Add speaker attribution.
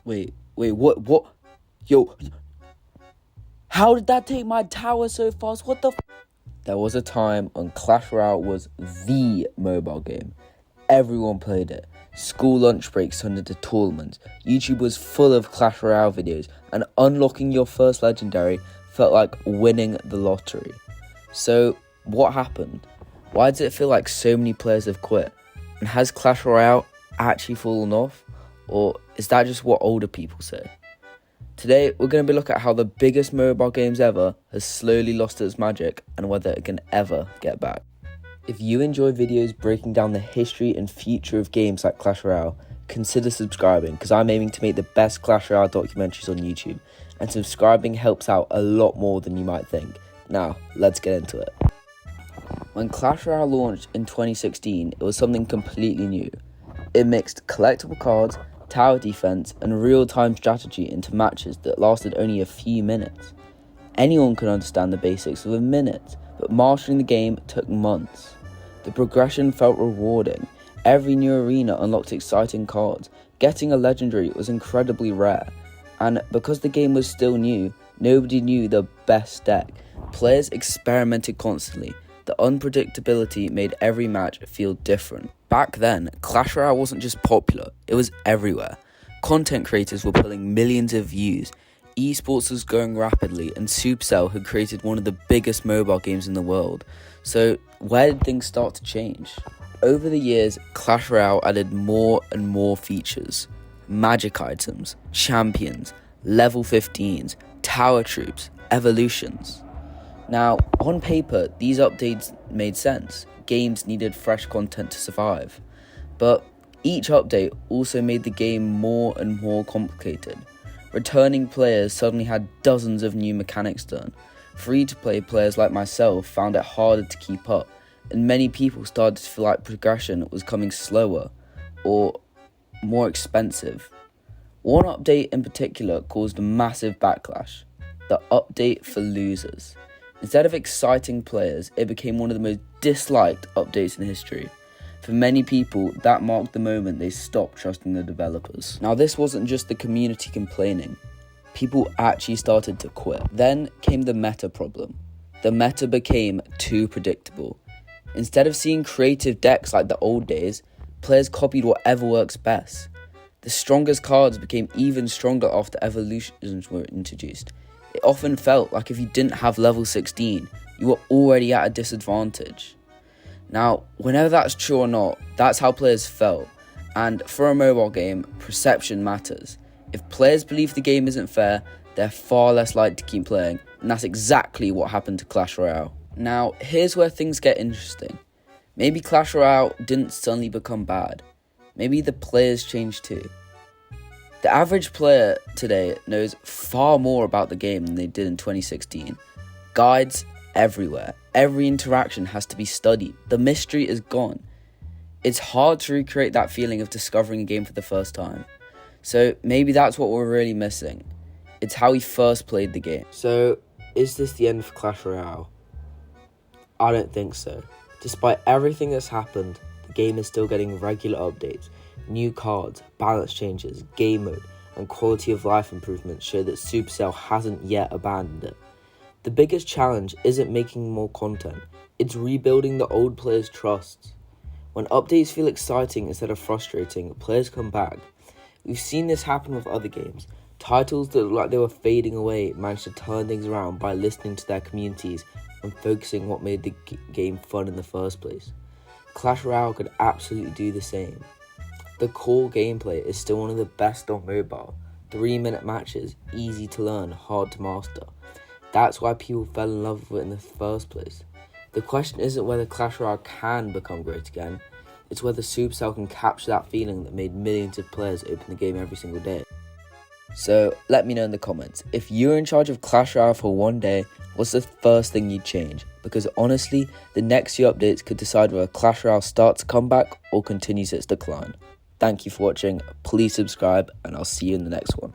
Speaker 1: Wait, what? Yo, how did that take my tower so fast? What the There was a time when Clash Royale was the mobile game. Everyone played it. School lunch breaks turned into tournaments. YouTube was full of Clash Royale videos, and unlocking your first legendary felt like winning the lottery. So, what happened? Why does it feel like so many players have quit? And has Clash Royale actually fallen off? Or is that just what older people say? Today, we're going to be looking at how the biggest mobile games ever has slowly lost its magic and whether it can ever get back. If you enjoy videos breaking down the history and future of games like Clash Royale, consider subscribing because I'm aiming to make the best Clash Royale documentaries on YouTube, and subscribing helps out a lot more than you might think. Now, let's get into it. When Clash Royale launched in 2016, it was something completely new. It mixed collectible cards, tower defense, and real-time strategy into matches that lasted only a few minutes. Anyone could understand the basics within minutes, but mastering the game took months. The progression felt rewarding. Every new arena unlocked exciting cards. Getting a legendary was incredibly rare. And because the game was still new, nobody knew the best deck. Players experimented constantly. The unpredictability made every match feel different. Back then, Clash Royale wasn't just popular, it was everywhere. Content creators were pulling millions of views. Esports was growing rapidly, and Supercell had created one of the biggest mobile games in the world. So, where did things start to change? Over the years, Clash Royale added more and more features. Magic items, champions, level 15s, tower troops, evolutions. Now, on paper, these updates made sense. Games needed fresh content to survive. But each update also made the game more and more complicated. Returning players suddenly had dozens of new mechanics done. Free-to-play players like myself found it harder to keep up, and many people started to feel like progression was coming slower or more expensive. One update in particular caused a massive backlash: the update for losers. Instead of exciting players, it became one of the most disliked updates in history. For many people, that marked the moment they stopped trusting the developers. Now, this wasn't just the community complaining. People actually started to quit. Then came the meta problem. The meta became too predictable. Instead of seeing creative decks like the old days, players copied whatever works best. The strongest cards became even stronger after evolutions were introduced. It often felt like if you didn't have level 16, you were already at a disadvantage. Now, whenever that's true or not, that's how players felt. And for a mobile game, perception matters. If players believe the game isn't fair, they're far less likely to keep playing, and that's exactly what happened to Clash Royale. Now, here's where things get interesting. Maybe Clash Royale didn't suddenly become bad. Maybe the players changed too. The average player today knows far more about the game than they did in 2016. Guides everywhere. Every interaction has to be studied. The mystery is gone. It's hard to recreate that feeling of discovering a game for the first time. So maybe that's what we're really missing. It's how we first played the game. So, is this the end for Clash Royale? I don't think so. Despite everything that's happened, the game is still getting regular updates. New cards, balance changes, game mode, and quality of life improvements show that Supercell hasn't yet abandoned it. The biggest challenge isn't making more content, it's rebuilding the old players' trusts. When updates feel exciting instead of frustrating, players come back. We've seen this happen with other games. Titles that looked like they were fading away managed to turn things around by listening to their communities and focusing on what made the game fun in the first place. Clash Royale could absolutely do the same. The core gameplay is still one of the best on mobile. 3-minute matches, easy to learn, hard to master. That's why people fell in love with it in the first place. The question isn't whether Clash Royale can become great again, it's whether Supercell can capture that feeling that made millions of players open the game every single day. So let me know in the comments, if you were in charge of Clash Royale for one day, what's the first thing you'd change? Because honestly, the next few updates could decide whether Clash Royale starts a comeback or continues its decline. Thank you for watching, please subscribe, and I'll see you in the next one.